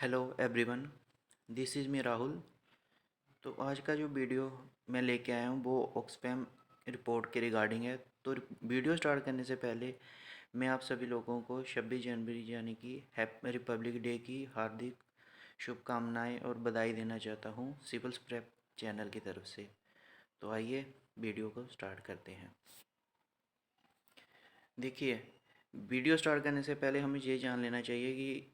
Hello everyone, this is me Rahul. तो आज का जो वीडियो मैं लेके आया हूँ वो ऑक्सफैम रिपोर्ट के रिगार्डिंग है। तो वीडियो स्टार्ट करने से पहले मैं आप सभी लोगों को 26 जनवरी यानी कि हैप्पी रिपब्लिक डे की हार्दिक शुभकामनाएं और बधाई देना चाहता हूँ सिविल्स प्रेप चैनल की तरफ से। तो आइए वीडियो को स्टार्ट करते हैं। देखिए, वीडियो स्टार्ट करने से पहले हमें ये जान लेना चाहिए कि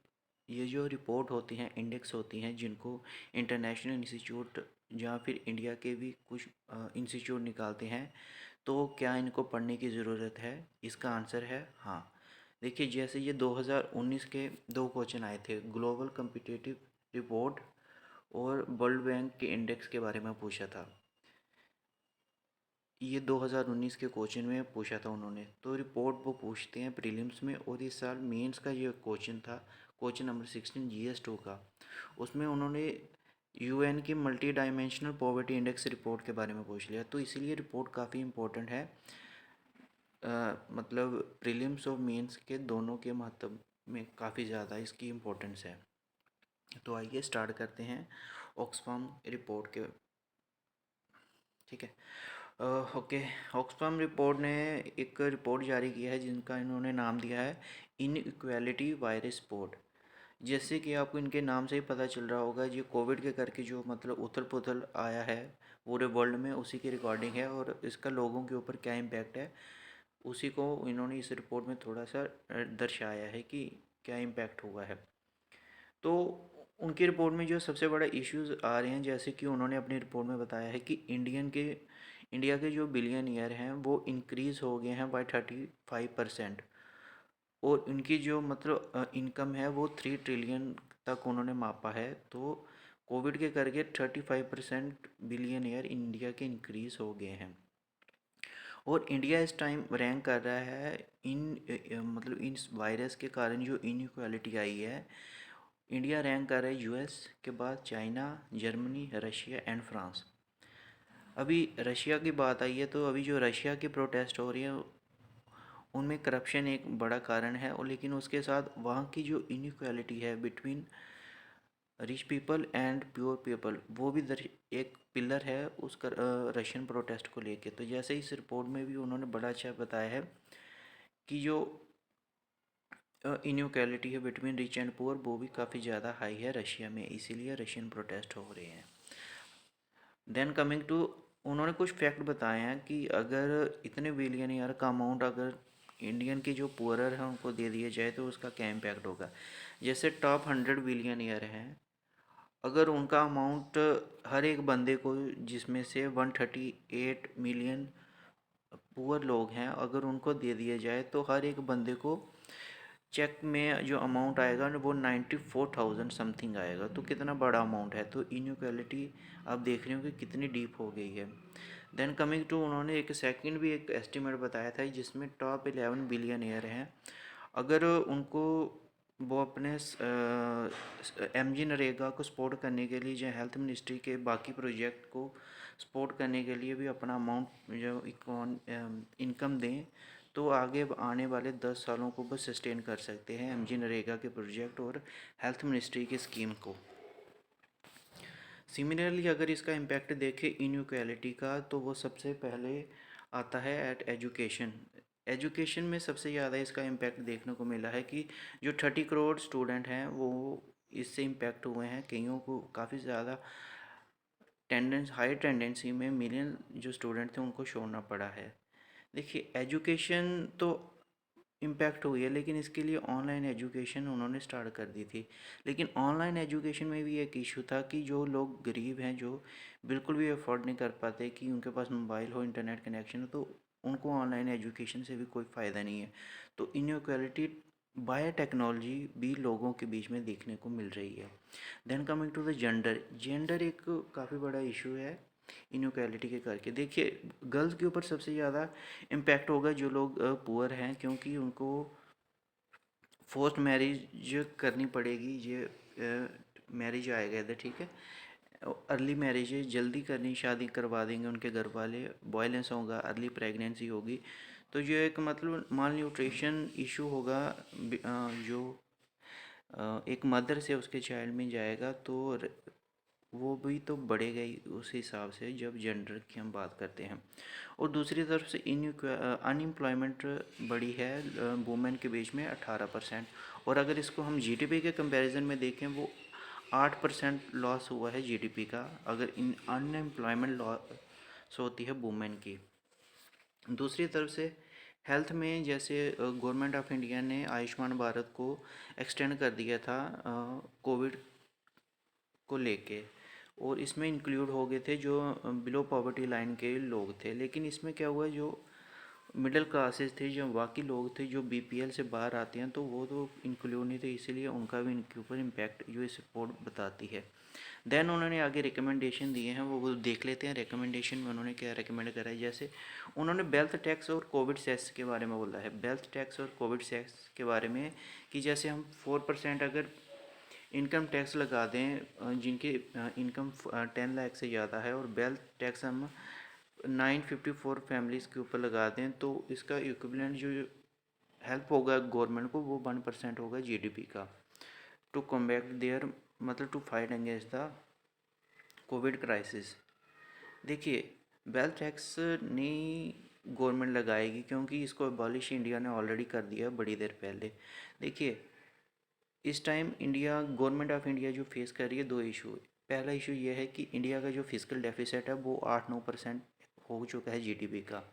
ये जो रिपोर्ट होती हैं, इंडेक्स होती हैं, जिनको इंटरनेशनल इंस्टीट्यूट या फिर इंडिया के भी कुछ इंस्टीट्यूट निकालते हैं, तो क्या इनको पढ़ने की ज़रूरत है? इसका आंसर है हाँ। देखिए, जैसे ये 2019 के दो क्वेश्चन आए थे, ग्लोबल कम्पिटिटिव रिपोर्ट और वर्ल्ड बैंक के इंडेक्स के बारे में पूछा था। ये 2019 के क्वेश्चन में पूछा था उन्होंने। तो रिपोर्ट वो पूछते हैं प्रीलिम्स में, और इस साल मेंस का ये क्वेश्चन था, क्वेश्चन नंबर 16 GS2 का। उसमें उन्होंने यूएन की multi dimensional poverty index report के बारे में पूछ लिया। तो इसीलिए रिपोर्ट काफ़ी इम्पोर्टेंट है। मतलब प्रीलिम्स और मेंस के दोनों के महत्व में काफ़ी ज़्यादा इसकी इम्पोर्टेंस है। तो आइए स्टार्ट करते हैं ऑक्सफाम रिपोर्ट के। ठीक है। ओके। ऑक्सफैम रिपोर्ट ने एक रिपोर्ट जारी किया है जिनका इन्होंने नाम दिया है इनइक्वालिटी वायरस रिपोर्ट। जैसे कि आपको इनके नाम से ही पता चल रहा होगा, ये कोविड के करके जो मतलब उथल पुथल आया है पूरे वर्ल्ड में, उसी की रिकॉर्डिंग है और इसका लोगों के ऊपर क्या इम्पैक्ट है, उसी को इन्होंने इस रिपोर्ट में थोड़ा सा दर्शाया है कि क्या इम्पैक्ट हुआ है। तो उनकी रिपोर्ट में जो सबसे बड़ा इश्यूज आ रहे हैं, जैसे कि उन्होंने अपनी रिपोर्ट में बताया है कि इंडिया के जो बिलियनियर हैं वो इंक्रीज़ हो गए हैं बाय 35%, और उनकी जो मतलब इनकम है वो 3 ट्रिलियन तक उन्होंने मापा है। तो कोविड के करके 35% बिलियनियर इंडिया के इंक्रीज़ हो गए हैं। और इंडिया इस टाइम रैंक कर रहा है मतलब इन वायरस के कारण जो इनइक्वालिटी आई है, इंडिया रैंक कर रहा है यूएस के बाद China, Germany, Russia and France. अभी रशिया की बात आई है, तो अभी जो रशिया की प्रोटेस्ट हो रही है उनमें करप्शन एक बड़ा कारण है, और लेकिन उसके साथ वहाँ की जो इनइक्वालिटी है between rich people and pure people, वो भी एक पिलर है उस रशियन प्रोटेस्ट को लेके। तो जैसे इस रिपोर्ट में भी उन्होंने बड़ा अच्छा बताया है कि जो इनइक्वालिटी है बिटवीन रिच एंड पुअर वो भी काफ़ी ज़्यादा हाई है रशिया में, इसीलिए रशियन प्रोटेस्ट हो रहे हैं। देन कमिंग टू, उन्होंने कुछ फैक्ट बताए हैं कि अगर इतने बिलियन ईयर का अमाउंट अगर इंडियन की जो पुअरर हैं उनको दे दिया जाए तो उसका क्या इम्पैक्ट होगा। जैसे टॉप 100 बिलियन ईयर हैं, अगर उनका अमाउंट हर एक बंदे को, जिसमें से 138 मिलियन पुअर लोग हैं, अगर उनको दे दिया जाए तो हर एक बंदे को चेक में जो अमाउंट आएगा वो 94,000 समथिंग आएगा। तो कितना बड़ा अमाउंट है। तो इनइक्वालिटी आप देख रहे हो कि कितनी डीप हो गई है। देन कमिंग टू, उन्होंने एक सेकंड भी एक एस्टिमेट बताया था जिसमें टॉप 11 बिलियन ईयर हैं, अगर उनको वो अपने MG नरेगा को सपोर्ट करने के लिए, जो हेल्थ मिनिस्ट्री के बाकी प्रोजेक्ट को सपोर्ट करने के लिए भी अपना अमाउंट जो इनकम दें, तो आगे आने वाले 10 सालों को बस सस्टेन कर सकते हैं MG नरेगा के प्रोजेक्ट और हेल्थ मिनिस्ट्री की स्कीम को। सिमिलरली अगर इसका इम्पैक्ट देखें इनइक्वालिटी का, तो वो सबसे पहले आता है एट एजुकेशन। एजुकेशन में सबसे ज़्यादा इसका इम्पैक्ट देखने को मिला है कि जो 30 करोड़ स्टूडेंट हैं वो इससे इम्पैक्ट हुए हैं। कईयों को काफ़ी ज़्यादा हाई टेंडेंसी में मिलियन जो स्टूडेंट थे उनको छोड़ना पड़ा है। देखिए, एजुकेशन तो इम्पैक्ट हुई है, लेकिन इसके लिए ऑनलाइन एजुकेशन उन्होंने स्टार्ट कर दी थी। लेकिन ऑनलाइन एजुकेशन में भी एक इशू था कि जो लोग गरीब हैं, जो बिल्कुल भी अफोर्ड नहीं कर पाते कि उनके पास मोबाइल हो, इंटरनेट कनेक्शन हो, तो उनको ऑनलाइन एजुकेशन से भी कोई फ़ायदा नहीं है। तो इनइक्वालिटी बाय टेक्नोलॉजी भी लोगों के बीच में देखने को मिल रही है। Then coming to the gender, gender एक काफ़ी बड़ा इशू है इनइक्वालिटी के करके। देखिए, गर्ल्स के ऊपर सबसे ज़्यादा इम्पैक्ट होगा जो लोग पुअर हैं, क्योंकि उनको फोर्स्ड मैरिज करनी पड़ेगी। ये मैरिज आएगा इधर, ठीक है। अर्ली मैरिज जल्दी करनी, शादी करवा देंगे उनके घर वाले, वायलेंस होगा, अर्ली प्रेगनेंसी होगी। तो जो एक मतलब माल न्यूट्रिशन इशू होगा, जो एक मदर से उसके चाइल्ड में जाएगा तो वो भी तो बढ़ेगा ही उस हिसाब से जब जेंडर की हम बात करते हैं। और दूसरी तरफ से अनएम्प्लॉयमेंट बढ़ी है वुमेन के बीच में 18%। और अगर इसको हम जीडीपी के कंपैरिजन में देखें, वो 8% लॉस हुआ है जीडीपी का अगर इन अनएम्प्लॉयमेंट लॉस होती है वुमेन की। दूसरी तरफ से हेल्थ में जैसे गवर्नमेंट ऑफ इंडिया ने आयुष्मान भारत को एक्सटेंड कर दिया था कोविड को लेके, और इसमें इंक्लूड हो गए थे जो बिलो पॉवर्टी लाइन के लोग थे। लेकिन इसमें क्या हुआ, जो मिडिल क्लासेस थे, जो बाकी लोग थे जो बीपीएल से बाहर आते हैं, तो वो तो इंक्लूड नहीं थे, इसीलिए उनका भी इनके ऊपर इम्पैक्ट जो इस रिपोर्ट बताती है। देन उन्होंने आगे रिकमेंडेशन दिए हैं, वो देख लेते हैं। रिकमेंडेशन में उन्होंने क्या रिकमेंड करा है, जैसे उन्होंने वेल्थ टैक्स और कोविड सेस के बारे में बोला है। वेल्थ टैक्स और कोविड सेस के बारे में कि जैसे हम 4% अगर इनकम टैक्स लगा दें जिनकी इनकम 10 लाख से ज़्यादा है, और वेल्थ टैक्स हम 954 फैमिलीज़ के ऊपर लगा दें, तो इसका इक्विवेलेंट जो हेल्प होगा गवर्नमेंट को वो 1% होगा जीडीपी का, टू कॉम्बैट देयर मतलब to fight against the COVID crisis. देखिए, वेल्थ टैक्स नहीं गवर्नमेंट लगाएगी, क्योंकि इसको अबॉलिश इंडिया ने ऑलरेडी कर दिया बड़ी देर पहले। देखिए, इस time India government of India जो फेस कर रही है दो इशू। पहला इशू ये है कि इंडिया का जो फिजिकल डेफिसिट है वो 8-9% हो चुका है जीडीपी का।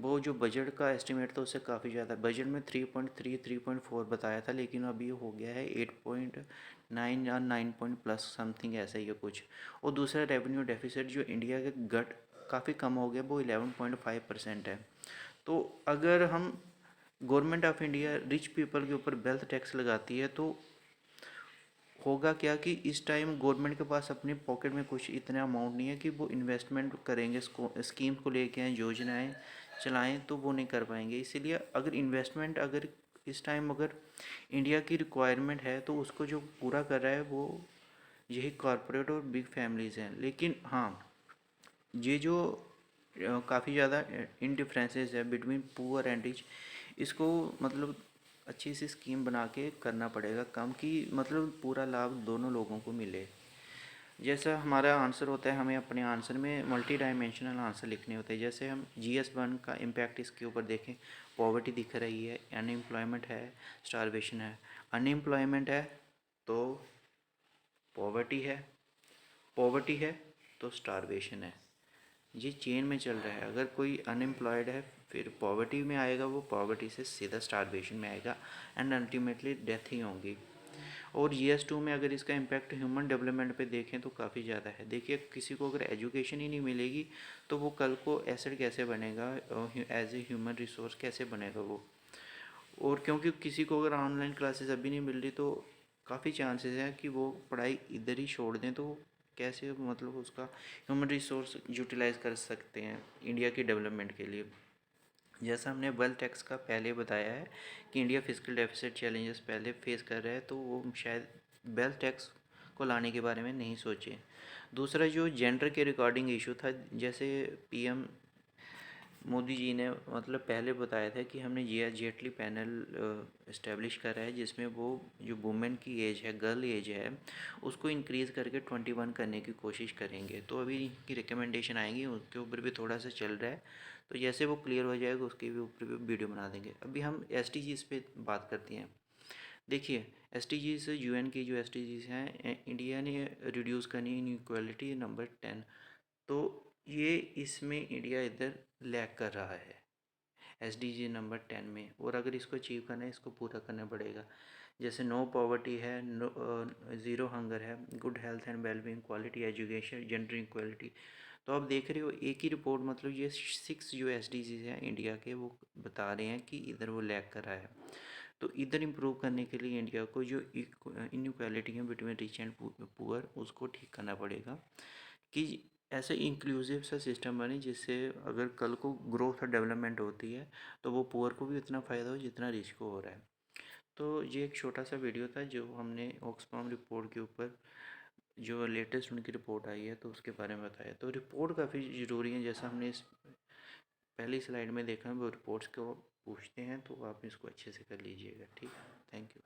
वो जो बजट का एस्टिमेट था उससे काफ़ी ज़्यादा, बजट में 3.4 बताया था, लेकिन अभी हो गया है 8.9 या 9 पॉइंट प्लस समथिंग ऐसा ही है कुछ। और दूसरा रेवेन्यू डेफिसिट जो इंडिया के गट काफ़ी कम हो गया, वो 11.5% है। तो अगर हम government of India rich people के ऊपर वेल्थ टैक्स लगाती है, तो होगा क्या कि इस टाइम गवर्नमेंट के पास अपनी पॉकेट में कुछ इतना अमाउंट नहीं है कि वो इन्वेस्टमेंट करेंगे, स्कीम को लेके आए, योजनाएं चलाएं, तो वो नहीं कर पाएंगे। इसीलिए अगर इन्वेस्टमेंट अगर इस टाइम अगर इंडिया की रिक्वायरमेंट है, तो उसको जो पूरा कर रहा है वो यही कॉरपोरेट और बिग फैमिलीज़ हैं। लेकिन हाँ, ये जो काफ़ी ज़्यादा इन डिफरेंसेस है बिटवीन पुअर एंड रिच, इसको मतलब अच्छी सी स्कीम बना के करना पड़ेगा कम, कि मतलब पूरा लाभ दोनों लोगों को मिले। जैसा हमारा आंसर होता है, हमें अपने आंसर में मल्टी डायमेंशनल आंसर लिखने होते हैं। जैसे हम GS1 का इम्पैक्ट इसके ऊपर देखें, पॉवर्टी दिख रही है, अनएम्प्लॉयमेंट है, स्टारवेशन है। अनएम्प्लॉयमेंट है तो पॉवर्टी है, पॉवर्टी है तो स्टारवेशन है। ये चेन में चल रहा है। अगर कोई अनएम्प्लॉयड है फिर पॉवर्टी में आएगा, वो पॉवर्टी से सीधा स्टारवेशन में आएगा, एंड अल्टीमेटली डेथ ही होगी। और GS2 में अगर इसका इम्पैक्ट ह्यूमन डेवलपमेंट पे देखें तो काफ़ी ज़्यादा है। देखिए, किसी को अगर एजुकेशन ही नहीं मिलेगी तो वो कल को एसेट कैसे बनेगा, एज ए ह्यूमन रिसोर्स कैसे बनेगा वो। और क्योंकि किसी को अगर ऑनलाइन क्लासेस अभी नहीं मिल रही, तो काफ़ी चांसेस हैं कि वो पढ़ाई इधर ही छोड़ दें, तो कैसे मतलब उसका ह्यूमन रिसोर्स यूटिलाइज कर सकते हैं इंडिया की डेवलपमेंट के लिए। जैसा हमने वेल्थ टैक्स का पहले बताया है कि इंडिया फिजिकल डेफिसिट चैलेंजेस पहले फेस कर रहा है, तो वो शायद वेल्थ टैक्स को लाने के बारे में नहीं सोचे। दूसरा जो जेंडर के रिकॉर्डिंग इशू था, जैसे पीएम मोदी जी ने मतलब पहले बताया था कि हमने जेटली पैनल इस्टेब्लिश करा है, जिसमें वो जो वुमेन की एज है, गर्ल एज है, उसको इंक्रीज़ करके 21 करने की कोशिश करेंगे। तो अभी की रिकमेंडेशन आएंगी, उसके ऊपर भी थोड़ा सा चल रहा है, तो जैसे वो क्लियर हो जाएगा उसके भी ऊपर भी वीडियो बना देंगे। अभी हम SDGs पे बात करते हैं। देखिए, SDGs UN की जो SDGs हैं, इंडिया ने रिड्यूस करनी इनइक्वालिटी नंबर 10, तो ये इसमें इंडिया इधर लैग कर रहा है SDG नंबर 10 में। और अगर इसको अचीव करना है, इसको पूरा करना पड़ेगा। जैसे नो पॉवर्टी है, ज़ीरो हंगर है, good health and wellbeing, quality education, gender equality. तो आप देख रहे हो एक ही रिपोर्ट, मतलब ये 6 जो SDGs हैं इंडिया के, वो बता रहे हैं कि इधर वो लैग कर रहा है। तो इधर इम्प्रूव करने के लिए इंडिया को जो इनइक्वालिटी है बिटवीन रिच एंड पुअर, उसको ठीक करना पड़ेगा, कि ऐसे इंक्लूसिव सा सिस्टम बने जिससे अगर कल को ग्रोथ और डेवलपमेंट होती है तो वो पुअर को भी उतना फ़ायदा हो जितना रिच को हो रहा है। तो ये एक छोटा सा वीडियो था जो हमने ऑक्सफाम रिपोर्ट के ऊपर, जो लेटेस्ट उनकी रिपोर्ट आई है तो उसके बारे में बताया। तो रिपोर्ट काफ़ी ज़रूरी है, जैसा हमने इस पहली स्लाइड में देखा, वो रिपोर्ट्स को पूछते हैं, तो आप इसको अच्छे से कर लीजिएगा। ठीक है, थैंक यू।